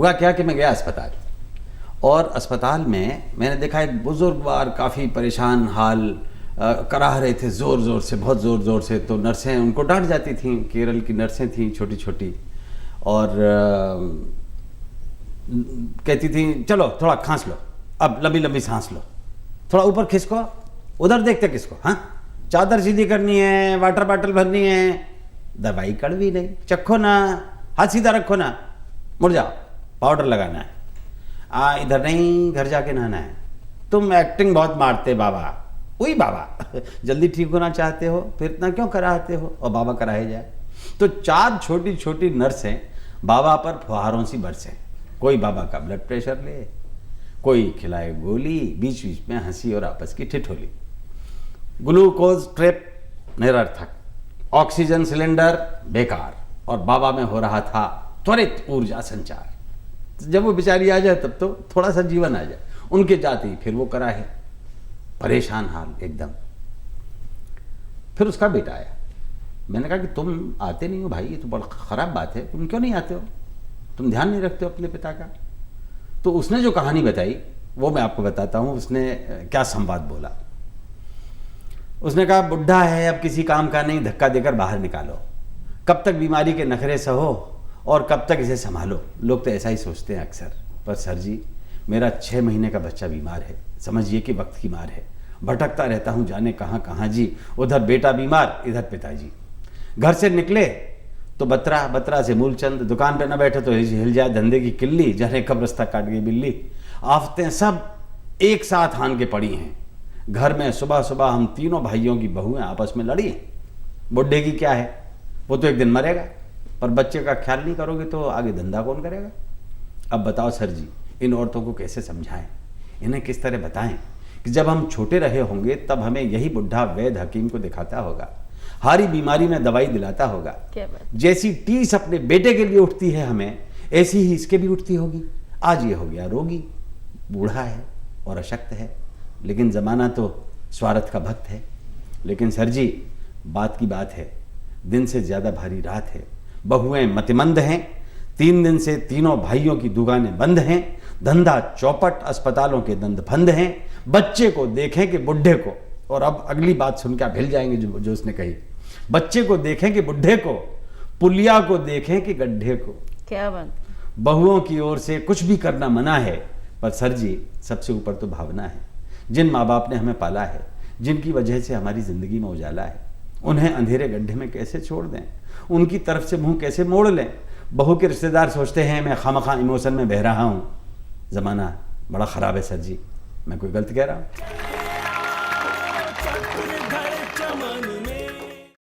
हुआ क्या कि मैं गया अस्पताल, और अस्पताल में मैंने देखा एक बुजुर्गवार काफ़ी परेशान हाल कराह रहे थे ज़ोर ज़ोर से, बहुत ज़ोर ज़ोर से। तो नर्सें उनको डांट जाती थीं, केरल की नर्सें थीं छोटी छोटी, और कहती थी चलो थोड़ा खांस लो, अब लंबी लंबी सांस लो, थोड़ा ऊपर खिसको, उधर देखते किसको, हाँ चादर सीधी करनी है, वाटर बॉटल भरनी है, दवाई कड़वी नहीं, चखो ना, हाथ सीधा रखो ना, मुड़ जाओ, पाउडर लगाना है, इधर नहीं, घर जाके नहाना है, तुम एक्टिंग बहुत मारते बाबा, वही बाबा जल्दी ठीक होना चाहते हो फिर इतना क्यों कराते हो, और बाबा कराए जाए। तो 4 छोटी छोटी नर्सें बाबा पर फुहारों सी बरसें, कोई बाबा का ब्लड प्रेशर ले, कोई खिलाए गोली, बीच बीच में हंसी और आपस की ठिठोली। ग्लूकोज ट्रिप निरर्थक, ऑक्सीजन सिलेंडर बेकार, और बाबा में हो रहा था त्वरित ऊर्जा संचार। जब वो बेचारी आ जाए तब तो थोड़ा सा जीवन आ जाए, उनके जाते ही फिर वो कराहे, परेशान हाल एकदम। फिर उसका बेटा आया, मैंने कहा कि तुम आते नहीं हो भाई, ये तो बड़ा खराब बात है, तुम क्यों नहीं आते हो, तुम ध्यान नहीं रखते हो अपने पिता का। तो उसने जो कहानी बताई वो मैं आपको बताता हूँ। उसने क्या संवाद बोला। उसने कहा बुढ़ा है, अब किसी काम का नहीं, धक्का देकर बाहर निकालो, कब तक बीमारी के नखरे सहो और कब तक इसे संभालो। लोग तो ऐसा ही सोचते हैं अक्सर, पर सर जी मेरा 6 महीने का बच्चा बीमार है, समझिए कि वक्त की मार है, भटकता रहता हूँ जाने कहाँ कहाँ जी, उधर बेटा बीमार, इधर पिताजी। घर से निकले तो बतरा, बतरा से मूलचंद, दुकान पे न बैठे तो हिल जाए धंधे की किल्ली, जाने कब रास्ता काट गई बिल्ली। आफतें सब एक साथ हान के पड़ी हैं। घर में सुबह सुबह हम तीनों भाइयों की बहुएं आपस में लड़ी हैं। बुढ़े की क्या है, वो तो एक दिन मरेगा, पर बच्चे का ख्याल नहीं करोगे तो आगे धंधा कौन करेगा। अब बताओ सर जी, इन औरतों को कैसे समझाएं, इन्हें किस तरह बताएं कि जब हम छोटे रहे होंगे तब हमें यही बुढ़ा वैद्य हकीम को दिखाता होगा, हारी बीमारी में दवाई दिलाता होगा। जैसी टीस अपने बेटे के लिए उठती है हमें, ऐसी ही इसके भी उठती होगी। आज ये हो गया रोगी, बूढ़ा है और अशक्त है, लेकिन ज़माना तो स्वार्थ का भक्त है। लेकिन सर जी बात की बात है, दिन से ज़्यादा भारी रात है, बहुएं मतिमंद हैं, 3 दिन से तीनों भाइयों की दुकानें बंद हैं, धंधा चौपट, अस्पतालों के दंद फंद हैं। बच्चे को देखें कि बुढ़े को, और अब अगली बात सुन के आप हिल जाएंगे जो उसने कही, बच्चे को देखें कि बुढ़े को, पुलिया को देखें कि गड्ढे को। क्या बात। बहुओं की ओर से कुछ भी करना मना है, पर सर जी सबसे ऊपर तो भावना है। जिन माँ बाप ने हमें पाला है, जिनकी वजह से हमारी ज़िंदगी में उजाला है, उन्हें अंधेरे गड्ढे में कैसे छोड़ दें, उनकी तरफ से मुंह कैसे मोड़ लें। बहू के रिश्तेदार सोचते हैं मैं खामखा इमोशन में बह रहा हूँ। ज़माना बड़ा ख़राब है सर जी, मैं कोई गलत कह रहा हूँ?